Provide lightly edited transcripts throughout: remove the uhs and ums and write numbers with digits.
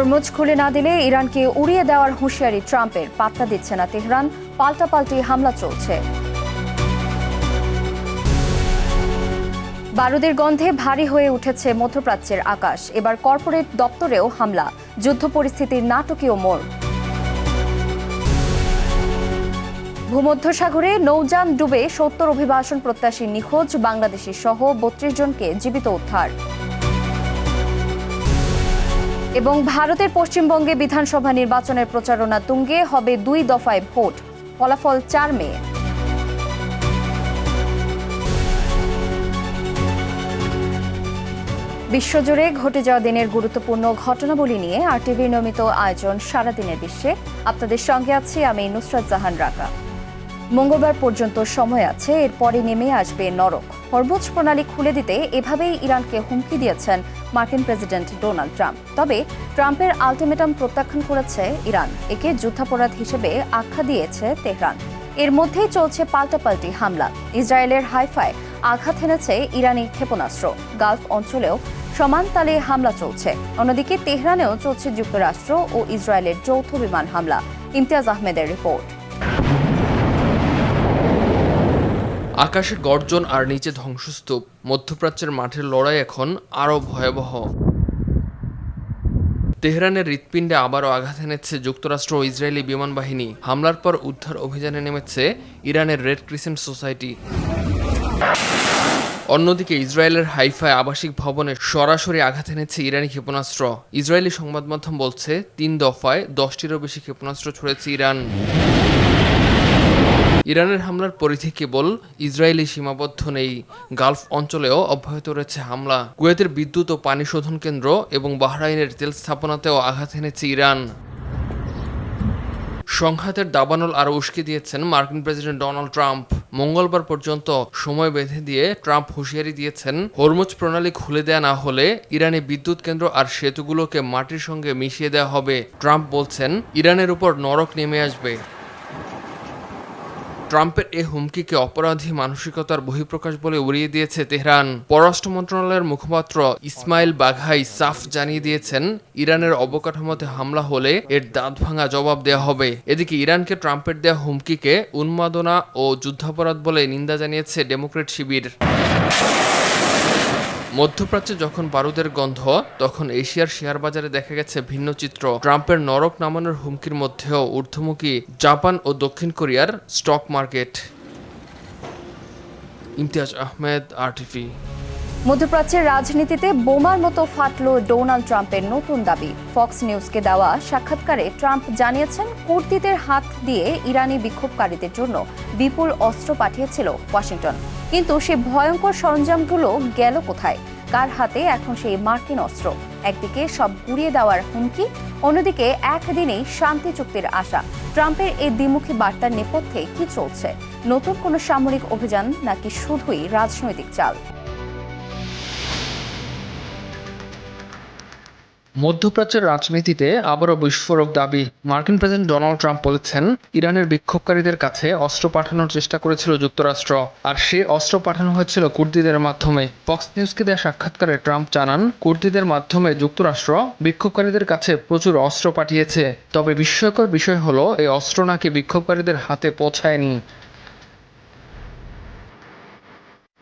Hormuz খুলে না দিলে ইরানকে উড়িয়ে দেওয়ার হুঁশিয়ারি ট্রাম্পের, পাত্তা দিচ্ছে না তেহরান, পাল্টাপাল্টি হামলা চলছে। বারুদের গন্ধে ভারী হয়ে উঠেছে মধ্যপ্রাচ্যের আকাশ, এবার কর্পোরেট দপ্তরেও হামলা, যুদ্ধ পরিস্থিতির নাটকীয় মোড়। ভূমধ্যসাগরে নৌযান ডুবে ৭০ অভিবাসন প্রত্যাশী নিখোঁজ, বাংলাদেশি সহ ৩২ জনকে জীবিত উদ্ধার। এবং ভারতের পশ্চিমবঙ্গে বিধানসভা নির্বাচনের প্রচারণা তুঙ্গে, হবে ২ দফায় ভোট, ফলাফল ৪ মে। বিশ্বজুড়ে ঘটে যাওয়া দিনের গুরুত্বপূর্ণ ঘটনাবলী নিয়ে আরটিভির নিয়মিত আয়োজন সারাদিনের বিশ্বে আপনাদের সঙ্গে আছি আমি নুসরাত জাহান রাকা। মঙ্গলবার পর্যন্ত সময় আছে, এরপরে নেমে আসবে নরক। হরমুজ প্রণালী খুলে দিতে এভাবেই ইরানকে হুমকি দিয়েছেন মার্কিন প্রেসিডেন্ট ডোনাল্ড ট্রাম্প। তবে ট্রাম্পের আলটিমেটাম প্রত্যাখ্যান করেছে ইরান, একে যুদ্ধাপরাধ হিসেবে আখ্যা দিয়েছে তেহরান। এর মধ্যেই চলছে পাল্টাপাল্টি হামলা। ইসরায়েলের হাইফায় আঘাত হেনেছে ইরানি ক্ষেপণাস্ত্র, গালফ অঞ্চলেও সমান তালে হামলা চলছে। অন্যদিকে তেহরানেও চলছে যুক্তরাষ্ট্র ও ইসরায়েলের যৌথ বিমান হামলা। ইমতিয়াজ আহমেদের রিপোর্ট। আকাশে গর্জন আর নিচে ধ্বংসস্তূপ, মধ্যপ্রাচ্যের মাঠের লড়াই এখন আরও ভয়াবহ। তেহরানের হৃৎপিণ্ডে আবারও আঘাত এনেছে যুক্তরাষ্ট্র ও ইসরায়েলি বিমান বাহিনী। হামলার পর উদ্ধার অভিযানে নেমেছে ইরানের রেড ক্রিসেন্ট সোসাইটি। অন্যদিকে ইসরায়েলের হাইফায় আবাসিক ভবনে সরাসরি আঘাত এনেছে ইরানি ক্ষেপণাস্ত্র। ইসরায়েলি সংবাদ মাধ্যম বলছে ৩ দফায় ১০টিরও বেশি ক্ষেপণাস্ত্র ছুড়েছে ইরান। ইরানের হামলার পরিধি কেবল ইসরায়েলি সীমাবদ্ধ নেই, গালফ অঞ্চলেও অব্যাহত রয়েছে হামলা। কুয়েতের বিদ্যুৎ ও পানি শোধন কেন্দ্র এবং বাহরাইনের তেল স্থাপনাতেও আঘাত এনেছে ইরান। সংঘাতের দাবানল আরও উস্কে দিয়েছেন মার্কিন প্রেসিডেন্ট ডোনাল্ড ট্রাম্প। মঙ্গলবার পর্যন্ত সময় বেঁধে দিয়ে ট্রাম্প হুঁশিয়ারি দিয়েছেন, হরমুজ প্রণালী খুলে দেয়া না হলে ইরানি বিদ্যুৎ কেন্দ্র আর সেতুগুলোকে মাটির সঙ্গে মিশিয়ে দেওয়া হবে। ট্রাম্প বলছেন, ইরানের উপর নরক নেমে আসবে। ট্রাম্পের এ হুমকিকে অপরাধী মানসিকতার বহিঃপ্রকাশ বলে উড়িয়ে দিয়েছে তেহরান। পররাষ্ট্র মন্ত্রণালয়ের মুখপাত্র ইসমাইল বাঘাই সাফ জানিয়ে দিয়েছেন, ইরানের অবকাঠামোতে হামলা হলে এর দাঁতভাঙা জবাব দেওয়া হবে। এদিকে ইরানকে ট্রাম্পের দেওয়া হুমকিকে উন্মাদনা ও যুদ্ধাপরাধ বলে নিন্দা জানিয়েছে ডেমোক্র্যাট শিবির। মধ্যপ্রাচ্যে যখন বারুদের গন্ধ, তখন এশিয়ার শেয়ার বাজারে দেখা গেছে ভিন্ন চিত্র। ট্রাম্পের নরক নামানোর হুমকির মধ্যেও ঊর্ধ্বমুখী জাপান ও দক্ষিণ কোরিয়ার stock market. Imtiaz Ahmed, RTV. মধ্যপ্রাচ্যের রাজনীতিতে বোমার মতো ফাটল ডোনাল্ড ট্রাম্পের নতুন দাবি। ফক্স নিউজকে দেওয়া সাক্ষাৎকারে ট্রাম্প জানিয়েছেন, কুর্দিদের হাত দিয়ে ইরানি বিক্ষোভকারীদের জন্য বিপুল অস্ত্র পাঠিয়েছিল ওয়াশিংটন। কিন্তু সেই ভয়ঙ্কর সরঞ্জামগুলো গেল কোথায়? কার হাতে এখন সেই মার্কিন অস্ত্র? একদিকে সব গুড়িয়ে দেওয়ার হুমকি, অন্যদিকে একদিনেই শান্তি চুক্তির আশা। ট্রাম্পের এই দ্বিমুখী বার্তার নেপথ্যে কি চলছে? নতুন কোনো সামরিক অভিযান নাকি শুধুই রাজনৈতিক চাল? মধ্যপ্রাচ্যের রাজনীতিতে আবারও বিস্ফোরক দাবি। মার্কিন প্রেসিডেন্ট ডোনাল্ড ট্রাম্প বলেছেন, ইরানের বিক্ষোভকারীদের কাছে অস্ত্র পাঠানোর চেষ্টা করেছিল যুক্তরাষ্ট্র, আর সে অস্ত্র পাঠানো হয়েছিল কুর্দিদের মাধ্যমে। ফক্স নিউজকে দেওয়া সাক্ষাৎকারে ট্রাম্প জানান, কুর্দিদের মাধ্যমে যুক্তরাষ্ট্র বিক্ষোভকারীদের কাছে প্রচুর অস্ত্র পাঠিয়েছে। তবে বিস্ময়কর বিষয় হলো, এই অস্ত্র নাকি বিক্ষোভকারীদের হাতে পৌঁছায়নি।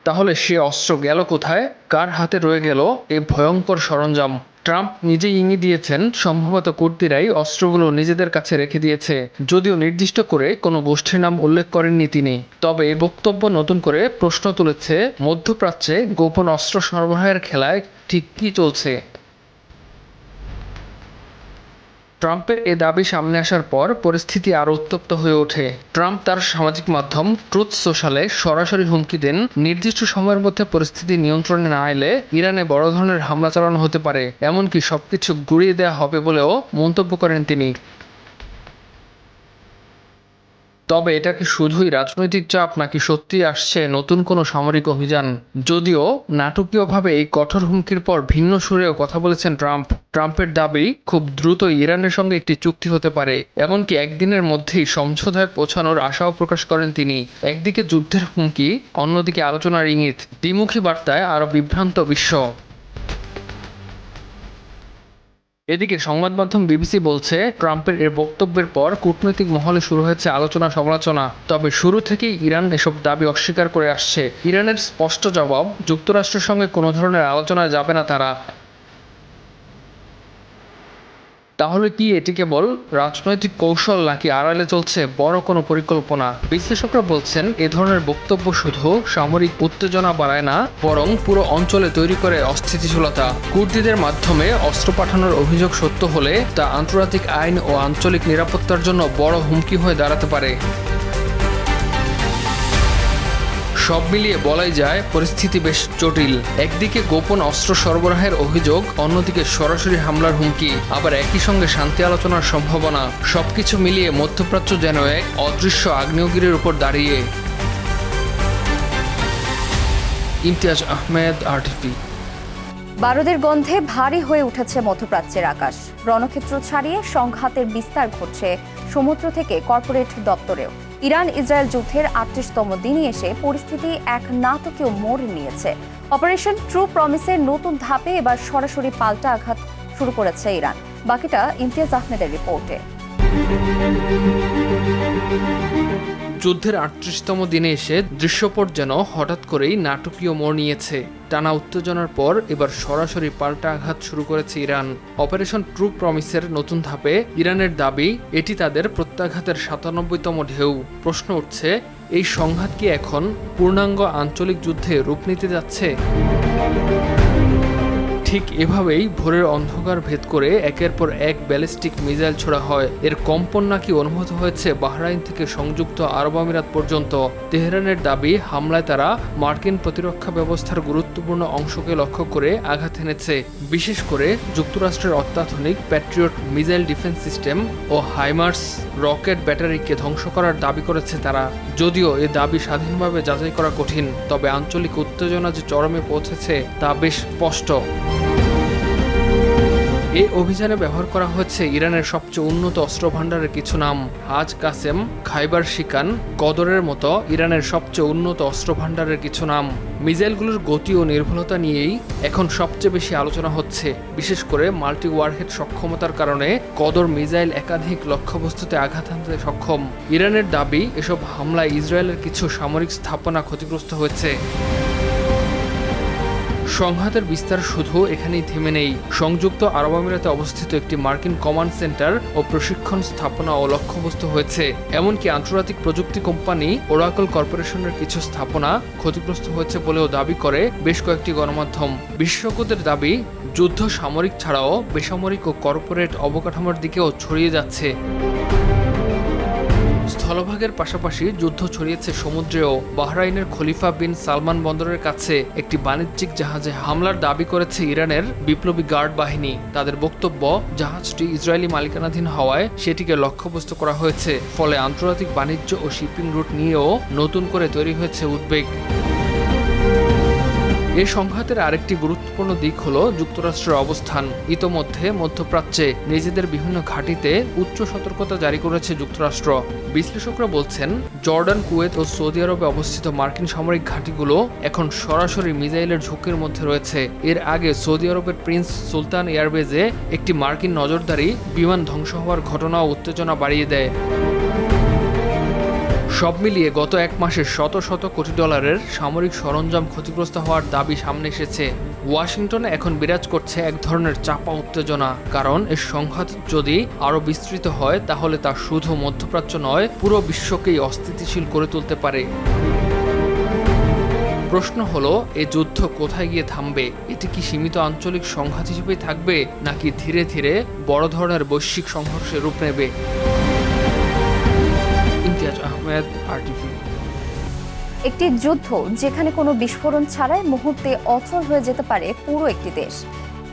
তাহলে সে অস্ত্র গেল কোথায়? কার হাতে রয়ে গেল এই ভয়ঙ্কর সরঞ্জাম? ট্রাম্প নিজেই ইঙ্গিত দিয়েছেন, সম্ভবত কুর্দিরাই অস্ত্রগুলো নিজেদের কাছে রেখে দিয়েছে, যদিও নির্দিষ্ট করে কোনো গোষ্ঠীর নাম উল্লেখ করেননি তিনি। তবে এই বক্তব্য নতুন করে প্রশ্ন তুলেছে, মধ্যপ্রাচ্যে গোপন অস্ত্র সরবরাহের খেলায় ঠিক কী চলছে? ট্রাম্পের এ দাবি সামনে আসার পর পরিস্থিতি আরও উত্তপ্ত হয়ে ওঠে। ট্রাম্প তার সামাজিক মাধ্যম ট্রুথ সোশ্যালে সরাসরি হুমকি দেন, নির্দিষ্ট সময়ের মধ্যে পরিস্থিতি নিয়ন্ত্রণে না এলে ইরানে বড় ধরনের হামলা চালানো হতে পারে, এমনকি সবকিছু গুঁড়িয়ে দেওয়া হবে বলেও মন্তব্য করেন তিনি। তবে এটা কি শুধুই রাজনৈতিক চাপ, নাকি সত্যিই আসছে নতুন কোনো সামরিক অভিযান? যদিও নাটকীয়ভাবে এই কঠোর হুমকির পর ভিন্ন সুরেও কথা বলেছেন ট্রাম্প। ট্রাম্পের দাবি, খুব দ্রুত ইরানের সঙ্গে একটি চুক্তি হতে পারে, এমনকি একদিনের মধ্যেই সমঝোতায় পৌঁছানোর আশাও প্রকাশ করেন তিনি। একদিকে যুদ্ধের হুমকি, অন্যদিকে আলোচনার ইঙ্গিত। দ্বিমুখী বার্তায় আরও বিভ্রান্ত বিশ্ব। এদিকে সংবাদ মাধ্যম বিবিসি বলছে, ট্রাম্পের এর বক্তব্যের পর কূটনৈতিক মহলে শুরু হয়েছে আলোচনা সমালোচনা। তবে শুরু থেকেই ইরান এসব দাবি অস্বীকার করে আসছে। ইরানের স্পষ্ট জবাব, যুক্তরাষ্ট্রের সঙ্গে কোনো ধরনের আলোচনায় যাবে না তারা। তাহলে কি এটি কেবল রাজনৈতিক কৌশল নাকি আড়ালে চলছে বড় কোনো পরিকল্পনা? বিশ্লেষকরা বলছেন, এ ধরনের বক্তব্য শুধু সামরিক উত্তেজনা বাড়ায় না, বরং পুরো অঞ্চলে তৈরি করে অস্থিতিশীলতা। কুর্দিদের মাধ্যমে অস্ত্র পাঠানোর অভিযোগ সত্য হলে তা আন্তর্জাতিক আইন ও আঞ্চলিক নিরাপত্তার জন্য বড় হুমকি হয়ে দাঁড়াতে পারে। সব মিলিয়ে বলাই যায় পরিস্থিতি বেশ জটিল। একদিকে গোপন অস্ত্র সরবরাহের অভিযোগ, অন্যদিকে সরাসরি হামলার হুমকি, আবার একই সঙ্গে শান্তি আলোচনার সম্ভাবনা। সবকিছু মিলিয়ে মধ্যপ্রাচ্য যেন এক অদৃশ্য আগ্নেয়গিরির উপর দাঁড়িয়ে। ইমতিয়াজ আহমেদ, RTV। বারুদের গন্ধে ভারী হয়ে উঠেছে মধ্যপ্রাচ্যের আকাশ। রণক্ষেত্র ছাড়িয়ে সংঘাতের বিস্তার ঘটছে সমুদ্র থেকে কর্পোরেট দপ্তরেও। ইরান ইসরায়েল যুদ্ধের ৩৮তম দিনে এসে পরিস্থিতি এক নাটকীয় মোড় নিয়েছে। অপারেশন ট্রু প্রমিসের নতুন ধাপে এবার সরাসরি পাল্টা আঘাত শুরু করেছে ইরান। বাকিটা ইমতিয়াজ আহমেদের রিপোর্টে। যুদ্ধের ৩৮তম দিনে এসে দৃশ্যপট যেন হঠাৎ করেই নাটকীয় মোড় নিয়েছে। টানা উত্তেজনার পর এবার সরাসরি পাল্টা আঘাত শুরু করেছে ইরান। অপারেশন ট্রু প্রমিসের নতুন ধাপে ইরানের দাবি, এটি তাদের প্রত্যাঘাতের ৯৭তম ঢেউ। প্রশ্ন উঠছে, এই সংঘাত কি এখন পূর্ণাঙ্গ আঞ্চলিক যুদ্ধে রূপ নিতে যাচ্ছে? ঠিক এভাবেই ভোরের অন্ধকার ভেদ করে একের পর এক ব্যালিস্টিক মিসাইল ছোড়া হয়। এর কম্পন নাকি অনুভূত হয়েছে বাহরাইন থেকে সংযুক্ত আরব আমিরাত পর্যন্ত। তেহরানের দাবি, হামলায় তারা মার্কিন প্রতিরক্ষা ব্যবস্থার গুরুত্বপূর্ণ অংশকে লক্ষ্য করে আঘাত এনেছে। বিশেষ করে যুক্তরাষ্ট্রের অত্যাধুনিক প্যাট্রিয়ট মিসাইল ডিফেন্স সিস্টেম ও হাইমার্স রকেট ব্যাটারিকে ধ্বংস করার দাবি করেছে তারা। যদিও এ দাবি স্বাধীনভাবে যাচাই করা কঠিন, তবে আঞ্চলিক উত্তেজনা যে চরমে পৌঁছেছে তা বেশ স্পষ্ট। এই অভিযানে ব্যবহার করা হচ্ছে ইরানের সবচেয়ে উন্নত অস্ত্র ভাণ্ডারের কিছু নাম। হাজ কাসেম, খাইবার শিকান, কদরের মতো ইরানের সবচেয়ে উন্নত অস্ত্র ভাণ্ডারের কিছু নাম। মিসাইলগুলোর গতি ও নির্ভুলতা নিয়েই এখন সবচেয়ে বেশি আলোচনা হচ্ছে। বিশেষ করে মাল্টি ওয়ারহেড সক্ষমতার কারণে কদর মিসাইল একাধিক লক্ষ্যবস্তুতে আঘাত হানতে সক্ষম। ইরানের দাবি, এসব হামলায় ইসরায়েলের কিছু সামরিক স্থাপনা ক্ষতিগ্রস্ত হয়েছে। সংঘাতের বিস্তার শুধু এখানেই থেমে নেই। সংযুক্ত আরব আমিরাতে অবস্থিত একটি মার্কিন কমান্ড সেন্টার ও প্রশিক্ষণ স্থাপনা ও লক্ষ্যবস্তু হয়েছে। এমনকি আন্তর্জাতিক প্রযুক্তি কোম্পানি ওরাকল কর্পোরেশনের কিছু স্থাপনা ক্ষতিগ্রস্ত হয়েছে বলেও দাবি করে বেশ কয়েকটি গণমাধ্যম। বিশেষজ্ঞদের দাবি, যুদ্ধ সামরিক ছাড়াও বেসামরিক ও কর্পোরেট অবকাঠামোর দিকেও ছড়িয়ে যাচ্ছে। স্থলভাগের পাশাপাশি যুদ্ধ ছড়িয়েছে সমুদ্রেও। বাহরাইনের খলিফা বিন সালমান বন্দরের কাছে একটি বাণিজ্যিক জাহাজে হামলার দাবি করেছে ইরানের বিপ্লবী গার্ড বাহিনী। তাদের বক্তব্য, জাহাজটি ইসরায়েলি মালিকানাধীন হওয়ায় সেটিকে লক্ষ্যবস্তু করা হয়েছে। ফলে আন্তর্জাতিক বাণিজ্য ও শিপিং রুট নিয়েও নতুন করে তৈরি হয়েছে উদ্বেগ। এই সংঘাতের আরেকটি গুরুত্বপূর্ণ দিক হলো যুক্তরাষ্ট্রের অবস্থান। ইতোমধ্যে মধ্যপ্রাচ্যে নিজেদের বিভিন্ন ঘাঁটিতে উচ্চ সতর্কতা জারি করেছে যুক্তরাষ্ট্র। বিশ্লেষকরা বলছেন, জর্ডান, কুয়েত ও সৌদি আরবে অবস্থিত মার্কিন সামরিক ঘাঁটিগুলো এখন সরাসরি মিসাইলের ঝুঁকির মধ্যে রয়েছে। এর আগে সৌদি আরবের প্রিন্স সুলতান এয়ারবেজে একটি মার্কিন নজরদারি বিমান ধ্বংস হওয়ার ঘটনাও উত্তেজনা বাড়িয়ে দেয়। সব মিলিয়ে গত এক মাসে শত শত কোটি ডলারের সামরিক সরঞ্জাম ক্ষতিগ্রস্ত হওয়ার দাবি সামনে এসেছে। ওয়াশিংটনে এখন বিরাজ করছে এক ধরনের চাপা উত্তেজনা। কারণ এই সংঘাত যদি আরও বিস্তৃত হয়, তাহলে তা শুধু মধ্যপ্রাচ্য নয়, পুরো বিশ্বকেই অস্থিতিশীল করে তুলতে পারে। প্রশ্ন হলো, এই যুদ্ধ কোথায় গিয়ে থামবে? এটি কি সীমিত আঞ্চলিক সংঘাত হিসেবেই থাকবে, নাকি ধীরে ধীরে বড় ধরনের বৈশ্বিক সংঘর্ষে রূপ নেবে? আহমেদ, RTV। একটি যুদ্ধ যেখানে কোনো বিস্ফোরণ ছাড়াই মুহূর্তে অচল হয়ে যেতে পারে পুরো একটি দেশ।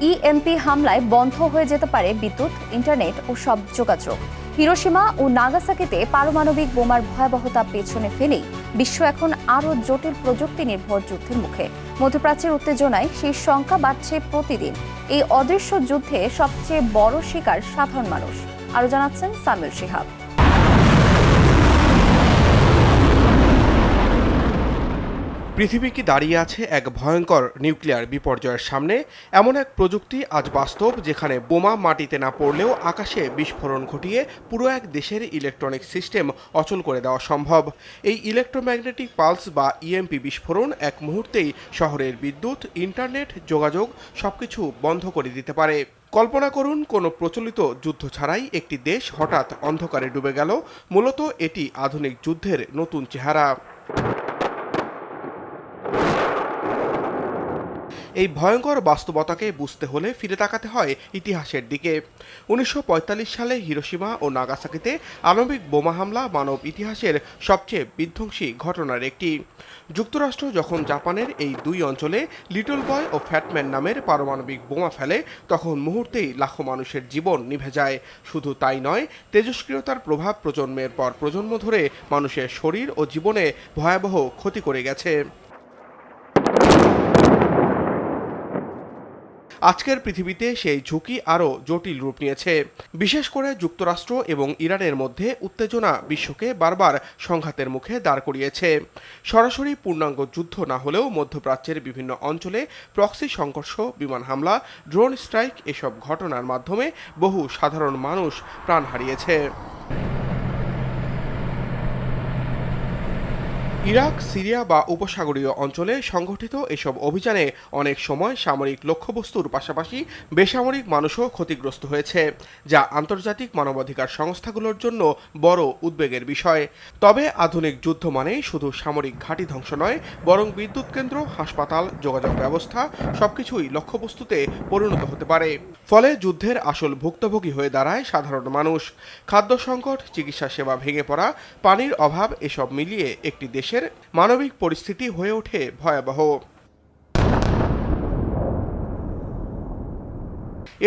ইএমপি হামলায় বন্ধ হয়ে যেতে পারে বিদ্যুৎ, ইন্টারনেট ও সব যোগাযোগ। হিরোশিমা ও নাগাসাকিতে পারমাণবিক বোমার ভয়াবহতা পেছনে ফেলেই বিশ্ব এখন আরও জটিল প্রযুক্তি নির্ভর যুদ্ধের মুখে। মধ্যপ্রাচ্যের উত্তেজনায় সেই সংখ্যা বাড়ছে প্রতিদিন। এই অদৃশ্য যুদ্ধে সবচেয়ে বড় শিকার সাধারণ মানুষ। আরও জানাচ্ছেন সামিউল শিহাব। পৃথিবী কি দাঁড়িয়ে আছে এক ভয়ঙ্কর নিউক্লিয়ার বিপর্যয়ের সামনে? এমন এক প্রযুক্তি আজ বাস্তব, যেখানে বোমা মাটিতে না পড়লেও আকাশে বিস্ফোরণ ঘটিয়ে পুরো এক দেশের ইলেকট্রনিক সিস্টেম অচল করে দেওয়া সম্ভব। এই ইলেকট্রোম্যাগনেটিক পালস বা ইএমপি বিস্ফোরণ এক মুহূর্তেই শহরের বিদ্যুৎ, ইন্টারনেট, যোগাযোগ সবকিছু বন্ধ করে দিতে পারে। কল্পনা করুন, কোনো প্রচলিত যুদ্ধ ছাড়াই একটি দেশ হঠাৎ অন্ধকারে ডুবে গেল। মূলত এটি আধুনিক যুদ্ধের নতুন চেহারা। এই ভয়ঙ্কর বাস্তবতাকে বুঝতে হলে ফিরে তাকাতে হয় ইতিহাসের দিকে। 1945 সালে হিরোশিমা ও নাগাসাকিতে আণবিক বোমা হামলা মানব ইতিহাসের সবচেয়ে বিধ্বংসী ঘটনার একটি। যুক্তরাষ্ট্র যখন জাপানের এই দুই অঞ্চলে লিটল বয় ও ফ্যাটম্যান নামের পারমাণবিক বোমা ফেলে, তখন মুহূর্তেই লাখো মানুষের জীবন নিভে যায়। শুধু তাই নয়, তেজস্ক্রিয়তার প্রভাব প্রজন্মের পর প্রজন্ম ধরে মানুষের শরীর ও জীবনে ভয়াবহ ক্ষতি করে গেছে। আজকের পৃথিবীতে সেই ঝুঁকি আরও জটিল রূপ নিয়েছে। বিশেষ করে যুক্তরাষ্ট্র এবং ইরানের মধ্যে উত্তেজনা বিশ্বকে বারবার সংঘাতের মুখে দাঁড় করিয়েছে। সরাসরি পূর্ণাঙ্গ যুদ্ধ না হলেও মধ্যপ্রাচ্যের বিভিন্ন অঞ্চলে প্রক্সি সংঘর্ষ, বিমান হামলা, ড্রোন স্ট্রাইক এসব ঘটনার মাধ্যমে বহু সাধারণ মানুষ প্রাণ হারিয়েছে। ইরাক, সিরিয়া বা উপসাগরীয় অঞ্চলে সংগঠিত এসব অভিযানে অনেক সময় সামরিক লক্ষ্যবস্তুর পাশাপাশি বেসামরিক মানুষও ক্ষতিগ্রস্ত হয়েছে, যা আন্তর্জাতিক মানবাধিকার সংস্থাগুলোর জন্য বড় উদ্বেগের বিষয়। তবে আধুনিক যুদ্ধ মানে শুধু সামরিক ঘাঁটি ধ্বংস নয়, বরং বিদ্যুৎ কেন্দ্র, হাসপাতাল, যোগাযোগ ব্যবস্থা সবকিছুই লক্ষ্যবস্তুতে পরিণত হতে পারে। ফলে যুদ্ধের আসল ভুক্তভোগী হয়ে দাঁড়ায় সাধারণ মানুষ। খাদ্য সংকট, চিকিৎসা সেবা ভেঙে পড়া, পানির অভাব এসব মিলিয়ে একটি দেশের মানবিক পরিস্থিতি হয়ে ওঠে ভয়াবহ।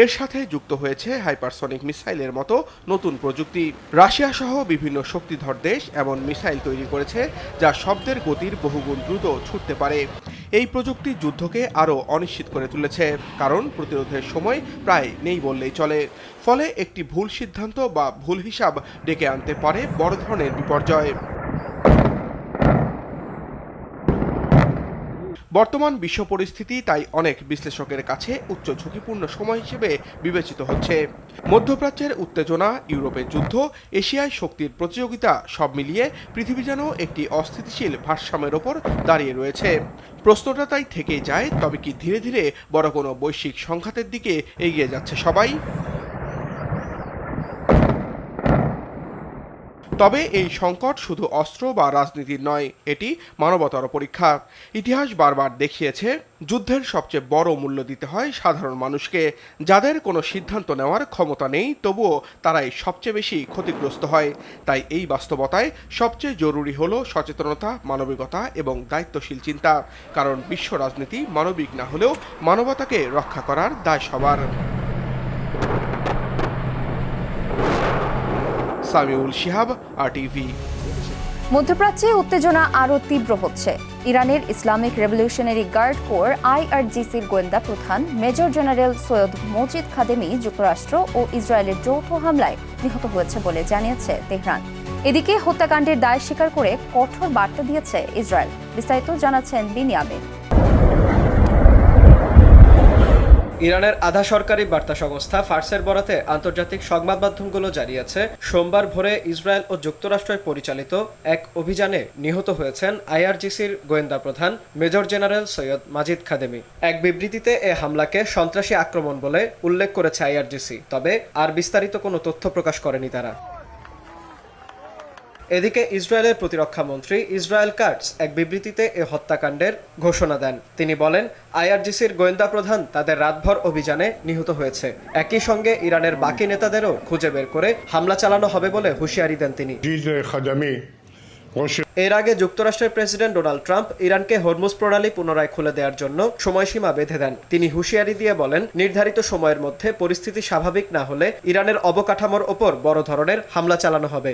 এর সাথে যুক্ত হয়েছে হাইপারসনিক মিসাইলের মতো নতুন প্রযুক্তি। রাশিয়া সহ বিভিন্ন শক্তিধর দেশ এমন মিসাইল তৈরি করেছে যা শব্দের গতির বহুগুণ দ্রুত ছুটতে পারে। এই প্রযুক্তি যুদ্ধকে আরও অনিশ্চিত করে তুলেছে, কারণ প্রতিরোধের সময় প্রায় নেই বললেই চলে। ফলে একটি ভুল সিদ্ধান্ত বা ভুল হিসাব ডেকে আনতে পারে বড় ধরনের বিপর্যয়। বর্তমান বিশ্ব পরিস্থিতি তাই অনেক বিশ্লেষকের কাছে উচ্চ ঝুঁকিপূর্ণ সময় হিসেবে বিবেচিত হচ্ছে। মধ্যপ্রাচ্যের উত্তেজনা, ইউরোপের যুদ্ধ, এশিয়ায় শক্তির প্রতিযোগিতা সব মিলিয়ে পৃথিবী যেন একটি অস্থিতিশীল ভারসাম্যের ওপর দাঁড়িয়ে রয়েছে। প্রশ্নটা তাই থেকেই যায়, তবে কি ধীরে ধীরে বড় কোনো বৈশ্বিক সংঘাতের দিকে এগিয়ে যাচ্ছে সবাই? তবে এই সংকট শুধু অস্ত্র বা রাজনীতির নয়, এটি মানবতার পরীক্ষা। ইতিহাস বারবার দেখিয়েছে, যুদ্ধের সবচেয়ে বড় মূল্য দিতে হয় সাধারণ মানুষকে, যাদের কোনো সিদ্ধান্ত নেওয়ার ক্ষমতা নেই, তবুও তারাই সবচেয়ে বেশি ক্ষতিগ্রস্ত হয়। তাই এই বাস্তবতায় সবচেয়ে জরুরি হলো সচেতনতা, মানবিকতা এবং দায়িত্বশীল চিন্তা। কারণ বিশ্ব রাজনীতি মানবিক না হলেও মানবতাকে রক্ষা করার দায় সবার। সামিউল শিহাব, RTV। মধ্যপ্রাচ্যে উত্তেজনা আরও তীব্র হচ্ছে। ইরানের ইসলামিক রেভলিউশনারি গার্ড কোর IRGCর গোয়েন্দা প্রধান মেজর জেনারেল সৈয়দ মজিদ খাদেমি যুক্তরাষ্ট্র ও ইসরায়েলের যৌথ হামলায় নিহত হয়েছে বলে জানিয়েছে তেহরান। এদিকে হত্যাকাণ্ডের দায় স্বীকার করে কঠোর বার্তা দিয়েছে ইসরায়েল। বিস্তারিত জানাচ্ছেন বিনিয়ামিন। ইরানের আধা সরকারি বার্তা সংস্থা ফার্সের বরাতে আন্তর্জাতিক সংবাদ মাধ্যমগুলো জানিয়েছে, সোমবার ভোরে ইসরায়েল ও যুক্তরাষ্ট্রের পরিচালিত এক অভিযানে নিহত হয়েছেন IRGCর গোয়েন্দা প্রধান মেজর জেনারেল সৈয়দ মাজিদ খাদেমি। এক বিবৃতিতে এ হামলাকে সন্ত্রাসী আক্রমণ বলে উল্লেখ করেছে IRGC, তবে আর বিস্তারিত কোনো তথ্য প্রকাশ করেনি তারা। এদিকে ইসরায়েলের প্রতিরক্ষা মন্ত্রী ইসরায়েল কাটস এক বিবৃতিতে এ হত্যাকাণ্ডের ঘোষণা দেন। তিনি বলেন, IRGCর গোয়েন্দা প্রধান তাদের রাতভর অভিযানে নিহত হয়েছে। একই সঙ্গে ইরানের বাকি নেতাদেরও খুঁজে বের করে হামলা চালানো হবে বলে হুঁশিয়ারি দেন তিনি। এর আগে যুক্তরাষ্ট্রের প্রেসিডেন্ট ডোনাল্ড ট্রাম্প ইরানকে হরমুজ প্রণালী পুনরায় খুলে দেওয়ার জন্য সময়সীমা বেঁধে দেন। তিনি হুঁশিয়ারি দিয়ে বলেন, নির্ধারিত সময়ের মধ্যে পরিস্থিতি স্বাভাবিক না হলে ইরানের অবকাঠামোর ওপর বড় ধরনের হামলা চালানো হবে।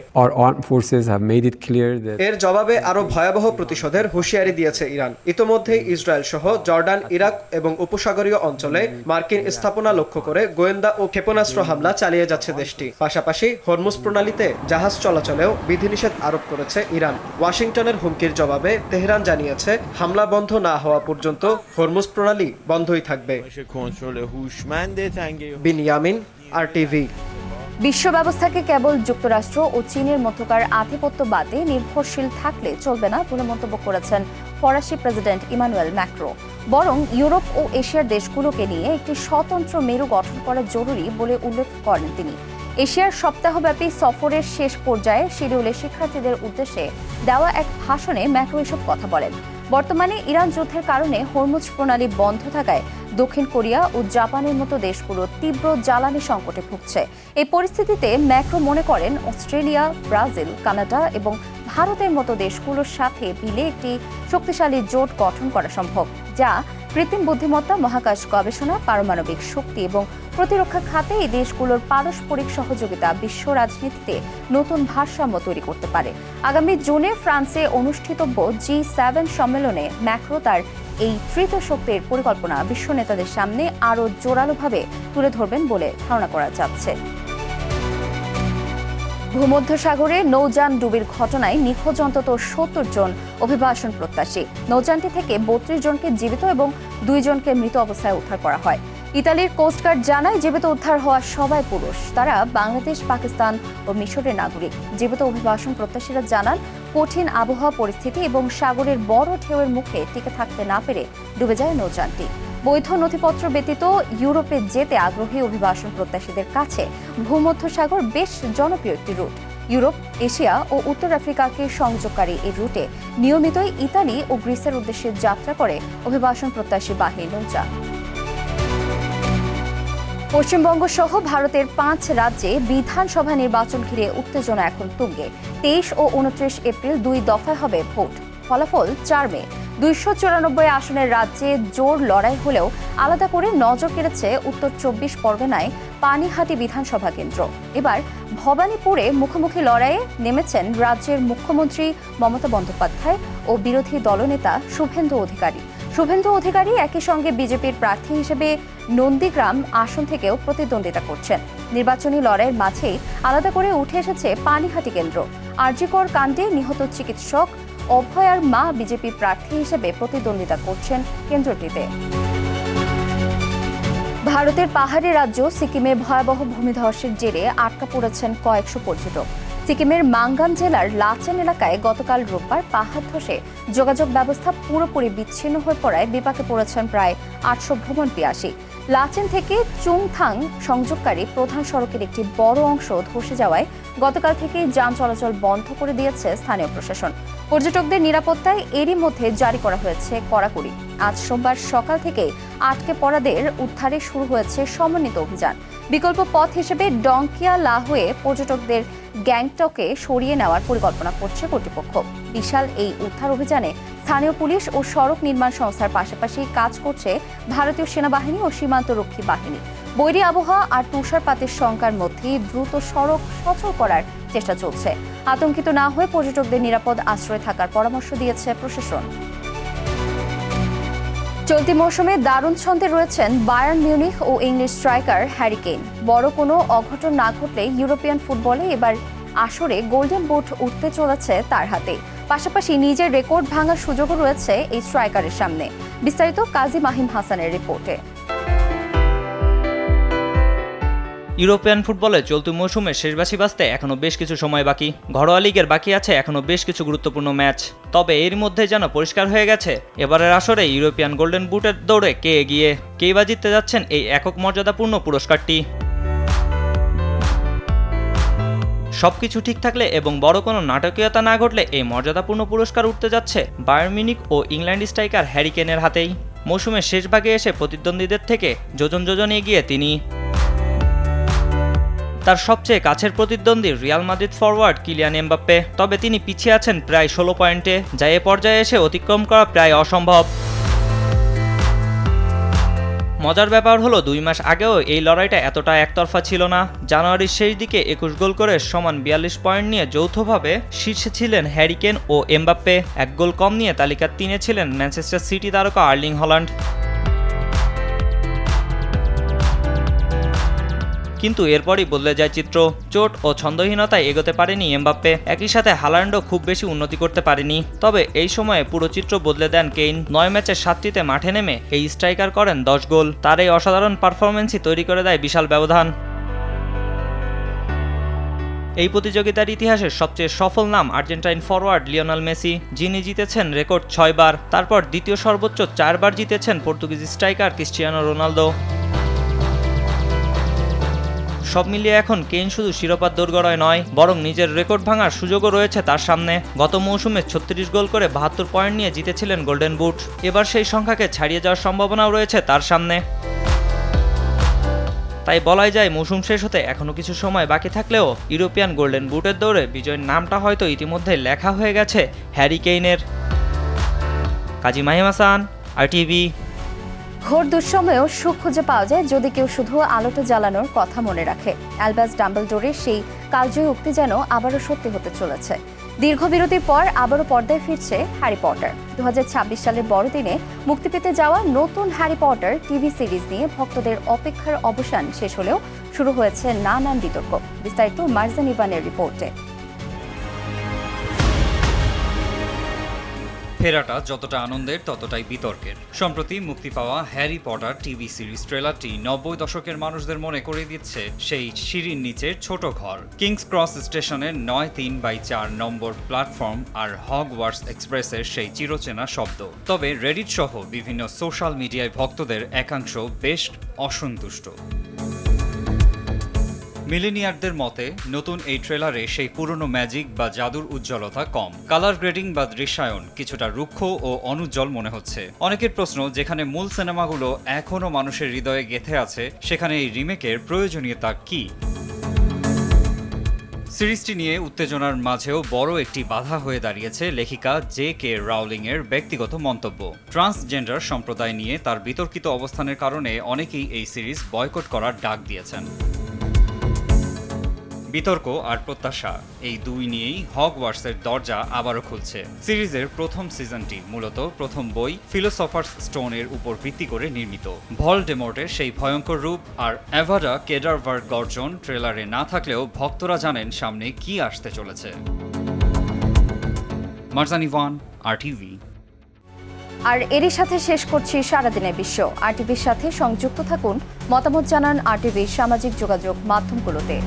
এর জবাবে আরো ভয়াবহ প্রতিশোধের হুঁশিয়ারি দিয়েছে ইরান। ইতোমধ্যেই ইসরায়েল সহ জর্ডান, ইরাক এবং উপসাগরীয় অঞ্চলে মার্কিন স্থাপনা লক্ষ্য করে গোয়েন্দা ও ক্ষেপণাস্ত্র হামলা চালিয়ে যাচ্ছে দেশটি। পাশাপাশি হরমুজ প্রণালীতে জাহাজ চলাচলেও বিধিনিষেধ আরোপ করেছে ইরান। ওয়াশিংটনের হুমকির জবাবে তেহরান জানিয়েছে হামলা বন্ধ না হওয়া পর্যন্ত হরমুজ প্রণালী বন্ধই থাকবে। বিনিয়ামিন, RTV। বিশ্ব ব্যবস্থাকে কেবল যুক্তরাষ্ট্র ও চীনের মধ্যকার আধিপত্যবাদে নির্ভরশীল থাকলে চলবে না বলে মন্তব্য করেছেন ফরাসি প্রেসিডেন্ট ইমানুয়েল ম্যাক্রো। বরং ইউরোপ ও এশিয়ার দেশগুলোকে নিয়ে একটি স্বতন্ত্র মেরু গঠন করা জরুরি বলে উল্লেখ করেন তিনি। এশিয়ার সপ্তাহব্যাপী সফরের শেষ পর্যায়ে শিডিউলে শিক্ষার্থীদের উদ্দেশ্যে দেওয়া এক ভাষণে ম্যাক্রো এসব কথা বলেন। বর্তমানে ইরান যুদ্ধের কারণে হরমুজ প্রণালী বন্ধ থাকায় দক্ষিণ কোরিয়া ও জাপানের মতো দেশগুলো তীব্র জ্বালানি সংকটে ভুগছে। এই পরিস্থিতিতে ম্যাক্রো মনে করেন অস্ট্রেলিয়া, ব্রাজিল, কানাডা এবং ভারতের মতো দেশগুলোর সাথে মিলে একটি শক্তিশালী জোট গঠন করা সম্ভব, যা কৃত্রিম বুদ্ধিমত্তা, মহাকাশ গবেষণা, পারমাণবিক শক্তি এবং প্রতিরক্ষা খাতে এই দেশগুলোর পারস্পরিক সহযোগিতা বিশ্ব রাজনীতিতে নতুন ভারসাম্য তৈরি করতে পারে। আগামী জুনে ফ্রান্সে অনুষ্ঠিতব্য G7 সম্মেলনে ম্যাক্রো তার এই তৃতীয় শক্তির পরিকল্পনা বিশ্ব নেতাদের সামনে আরও জোরালোভাবে তুলে ধরবেন বলে ধারণা করা যাচ্ছে। ভূমধ্যসাগরে নৌযান ডুবির ঘটনায় নিখোঁজ অন্তত ৭০ জন অভিবাসন প্রত্যাশী। নৌযানটি থেকে ৩২ জনকে জীবিত এবং ২ জনকে মৃত অবস্থায় উদ্ধার করা হয়। ইতালির কোস্টগার্ড জানায় জীবিত উদ্ধার হওয়া সবাই পুরুষ। তারা বাংলাদেশ, পাকিস্তান ও মিশরের নাগরিক। জীবিত অভিবাসন প্রত্যাশীরা জানান কঠিন আবহাওয়া পরিস্থিতি এবং সাগরের বড় ঢেউয়ের মুখে টিকে থাকতে না পেরে ডুবে যায় নৌযানটি। বৈধ নথিপত্র ব্যতীত ইউরোপে যেতে আগ্রহী অভিবাসন প্রত্যাশীদের কাছে ভূমধ্যসাগর বেশ জনপ্রিয় একটি রুট। ইউরোপ, এশিয়া ও উত্তর আফ্রিকাকে সংযোগকারী এই রুটে নিয়মিতই ইতালি ও গ্রিসের উদ্দেশ্যে যাত্রা করে অভিবাসন প্রত্যাশী বাহী নৌযান। পশ্চিমবঙ্গ সহ ভারতের ৫ রাজ্যে বিধানসভা নির্বাচন ঘিরে উত্তেজনা এখন তুঙ্গে। ২৩ ও ২৯ এপ্রিল ২ দফায় হবে ভোট। ফলাফল ৪ মে। ২৯৪ আসনের রাজ্যে জোর লড়াই হলেও আলাদা করে নজর কেড়েছে উত্তর ২৪ পরগনায় পানিহাটি বিধানসভা কেন্দ্র। এবার ভবানীপুরে মুখোমুখি লড়াইয়ে নেমেছেন রাজ্যের মুখ্যমন্ত্রী মমতা বন্দ্যোপাধ্যায় ও বিরোধী দলনেতা শুভেন্দু অধিকারী। শুভেন্দু অধিকারী একই সঙ্গে বিজেপির প্রার্থী হিসেবে নন্দীগ্রাম আসন থেকেও প্রতিদ্বন্দ্বিতা করছেন। নির্বাচনী লড়াইয়ের মাঝেই আলাদা করে উঠে এসেছে পানিহাটি কেন্দ্র। আরজিকর কাণ্ডে নিহত চিকিৎসক অভয়ার মা বিজেপি প্রার্থী হিসেবে প্রতিদ্বন্দ্বিতা করছেন কেন্দ্রটিতে। ভারতের পাহাড়ি রাজ্য সিকিমে ভয়াবহ ভূমিধসের জেরে আটকা পড়েছেন কয়েকশো পর্যটক। সিকিমের মাঙ্গান জেলার লাচেন এলাকায় গতকাল রোববার পাহাড় ধসে যোগাযোগ ব্যবস্থা পুরোপুরি বিচ্ছিন্ন হয়ে পড়ায় বিপাকে পড়েছেন প্রায় ৮০০ ভ্রমণ পিয়াসী। লাচেন থেকে চুংথাং সংযোগকারী প্রধান সড়কের একটি বড় অংশ ধসে যাওয়ায় গতকাল থেকেই যান চলাচল বন্ধ করে দিয়েছে স্থানীয় প্রশাসন। পর্যটকদের নিরাপত্তায় এরই মধ্যে জারি করা হয়েছে কড়াকড়ি। আজ সোমবার সকাল থেকে আটকে পড়াদের উদ্ধারে শুরু হয়েছে সমন্বিত অভিযান। বিকল্প পথ হিসেবে ডংকিয়া লা হয়ে পর্যটকদের গ্যাংটকে সরিয়ে নেওয়ার পরিকল্পনা করছে কর্তৃপক্ষ। বিশাল এই উদ্ধার অভিযানে স্থানীয় পুলিশ ও সড়ক নির্মাণ সংস্থার পাশাপাশি কাজ করছে ভারতীয় সেনাবাহিনী ও সীমান্তরক্ষী বাহিনী। বৈরী আবহাওয়া আর তুষারপাতের শঙ্কার মধ্যেই দ্রুত সড়ক সচল করার চেষ্টা চলছে। আতঙ্কিত না হয়ে পর্যটকদের নিরাপদ আশ্রয়ে থাকার পরামর্শ দিয়েছে প্রশাসন। চলতি মৌসুমে দারুণ ছন্দে রয়েছেন বায়ার্ন মিউনিখ ও ইংলিশ স্ট্রাইকার হ্যারি কেইন। বড় কোনো অঘটন না ঘটলে ইউরোপিয়ান ফুটবলে এবার আসরে গোল্ডেন বুট উঠতে চলেছে তার হাতে। পাশাপাশি নিজের রেকর্ড ভাঙার সুযোগও রয়েছে এই স্ট্রাইকারের সামনে। বিস্তারিত কাজী মাহিম হাসানের রিপোর্টে। ইউরোপিয়ান ফুটবলে চলতি মৌসুমে শেষবাসী বাঁচতে এখনও বেশ কিছু সময় বাকি। ঘরোয়া লিগের বাকি আছে এখনও বেশ কিছু গুরুত্বপূর্ণ ম্যাচ। তবে এর মধ্যে যেন পরিষ্কার হয়ে গেছে এবারের আসরে ইউরোপিয়ান গোল্ডেন বুটের দৌড়ে কে এগিয়ে, কেই বা জিততে যাচ্ছেন এই একক মর্যাদাপূর্ণ পুরস্কারটি। সবকিছু ঠিক থাকলে এবং বড় কোনো নাটকীয়তা না ঘটলে এই মর্যাদাপূর্ণ পুরস্কার উঠতে যাচ্ছে বায়ার্ন মিউনিখ ও ইংল্যান্ড স্ট্রাইকার হ্যারি কেইনের হাতেই। মৌসুমের শেষ ভাগে এসে প্রতিদ্বন্দ্বীদের থেকে যোজন এগিয়ে তিনি। তার সবচেয়ে কাছের প্রতিদ্বন্দ্বী Real Madrid forward Kylian Mbappe. তবে তিনি পিছিয়ে আছেন প্রায় ১৬ পয়েন্টে, যা এ পর্যায়ে এসে অতিক্রম করা প্রায় অসম্ভব। মজার ব্যাপার হলো ২ মাস আগেও এই লড়াইটা এতটা একতরফা ছিল না। জানুয়ারির শেষ দিকে ২১ গোল করে সমান ৪২ পয়েন্ট নিয়ে যৌথভাবে শীর্ষে ছিলেন হ্যারি কেইন ও এমবাপ্পে। ১ গোল কম নিয়ে তালিকার ৩-এ ছিলেন ম্যানচেস্টার সিটি তারকা আর্লিং হল্যান্ড। কিন্তু এরপরই বদলে যায় চিত্র। চোট ও ছন্দহীনতায় এগোতে পারেনি এমবাপ্পে, একই সাথে হালান্ডও খুব বেশি উন্নতি করতে পারেনি। তবে এই সময়ে পুরো চিত্র বদলে দেন কেইন। 9 ম্যাচের 7টিতে মাঠে নেমে এই স্ট্রাইকার করেন 10 গোল। তার এই অসাধারণ পারফরম্যান্সই তৈরি করে দেয় বিশাল ব্যবধান। এই প্রতিযোগিতার ইতিহাসের সবচেয়ে সফল নাম আর্জেন্টাইন ফরওয়ার্ড লিওনেল মেসি, যিনি জিতেছেন রেকর্ড 6 বার। তারপর দ্বিতীয় সর্বোচ্চ 4 বার জিতেছেন পর্তুগিজ স্ট্রাইকার ক্রিস্টিয়ানো রোনালদো। সব মিলিয়ে এখন কেইন শুধু শিরোপার দোরগড়ায় নয়, বরং নিজের রেকর্ড ভাঙার সুযোগও রয়েছে তার সামনে। গত মৌসুমে 36 গোল করে 72 পয়েন্ট নিয়ে জিতেছিলেন গোল্ডেন বুট। এবার সেই সংখ্যাকে ছাড়িয়ে যাওয়ার সম্ভাবনাও রয়েছে তার সামনে। তাই বলাই যায় মৌসুম শেষ হতে এখনও কিছু সময় বাকি থাকলেও ইউরোপিয়ান গোল্ডেন বুটের দৌড়ে বিজয়ের নামটা হয়তো ইতিমধ্যে লেখা হয়ে গেছে হ্যারি কেইনের। কাজী মাহিম হাসান, RTV। ঘোর দুঃসময়েও সুখ খুঁজে পাওয়া যায় যদি কেউ শুধু আলোটা জ্বালানোর কথা মনে রাখে। অ্যালবাস ডাম্বলডোরের সেই কালজয়ী উক্তি যেন আবারও সত্যি হতে চলেছে। দীর্ঘ বিরতির পর আবারও পর্দায় ফিরছে হ্যারি পটার। 2026 সালের বড়দিনে মুক্তি পেতে যাওয়া নতুন হ্যারি পটার টিভি সিরিজ নিয়ে ভক্তদের অপেক্ষার অবসান শেষ হলেও শুরু হয়েছে নানান বিতর্ক। বিস্তারিত মারজান ইভানের রিপোর্টে। ফেরাটা যতটা আনন্দের ততটাই বিতর্কের। সম্প্রতি মুক্তি পাওয়া হ্যারি পটার টিভি সিরিজ ট্রেলারটি 90 দশকের মানুষদের মনে করে দিচ্ছে সেই সিঁড়ির নিচের ছোট ঘর। কিংস ক্রস স্টেশনের 9-3/4 নম্বর প্ল্যাটফর্ম আর হগওয়ার্টস এক্সপ্রেসের সেই চিরচেনা শব্দ। তবে রেডিট সহ বিভিন্ন সোশ্যাল মিডিয়ায় ভক্তদের একাংশ বেশ অসন্তুষ্ট। মিলেনিয়ারদের মতে নতুন এই ট্রেলারে সেই পুরনো ম্যাজিক বা জাদুর উজ্জ্বলতা কম। কালার গ্রেডিং বা দৃশ্যায়ন কিছুটা রুক্ষ ও অনুজ্জ্বল মনে হচ্ছে। অনেকের প্রশ্ন, যেখানে মূল সিনেমাগুলো এখনও মানুষের হৃদয়ে গেঁথে আছে, সেখানে এই রিমেকের প্রয়োজনীয়তা কী? সিরিজটি নিয়ে উত্তেজনার মাঝেও বড় একটি বাধা হয়ে দাঁড়িয়েছে লেখিকা JK রাউলিংয়ের ব্যক্তিগত মন্তব্য। ট্রান্সজেন্ডার সম্প্রদায় নিয়ে তার বিতর্কিত অবস্থানের কারণে অনেকেই এই সিরিজ বয়কট করার ডাক দিয়েছেন। বিতর্ক আর প্রত্যাশা এই দুই নিয়েই হগওয়ার্টসের দরজা আবারও খুলছে। সিরিজের প্রথম সিজনটি মূলত প্রথম বই ফিলোসফার্স স্টোনের উপর ভিত্তি করে নির্মিত। ভলডেমর্টের সেই ভয়ঙ্কর রূপ আর অ্যাভাডা কেডারভার গর্জন ট্রেলারে না থাকলেও ভক্তরা জানেন সামনে কি আসতে চলেছে। Marjan Ivan, RTV। আর এরই সাথে শেষ করছি সারাদিনের বিশ্ব। RTVর সাথে সংযুক্ত থাকুন, মতামত জানান RTVর সামাজিক যোগাযোগ মাধ্যমগুলোতে।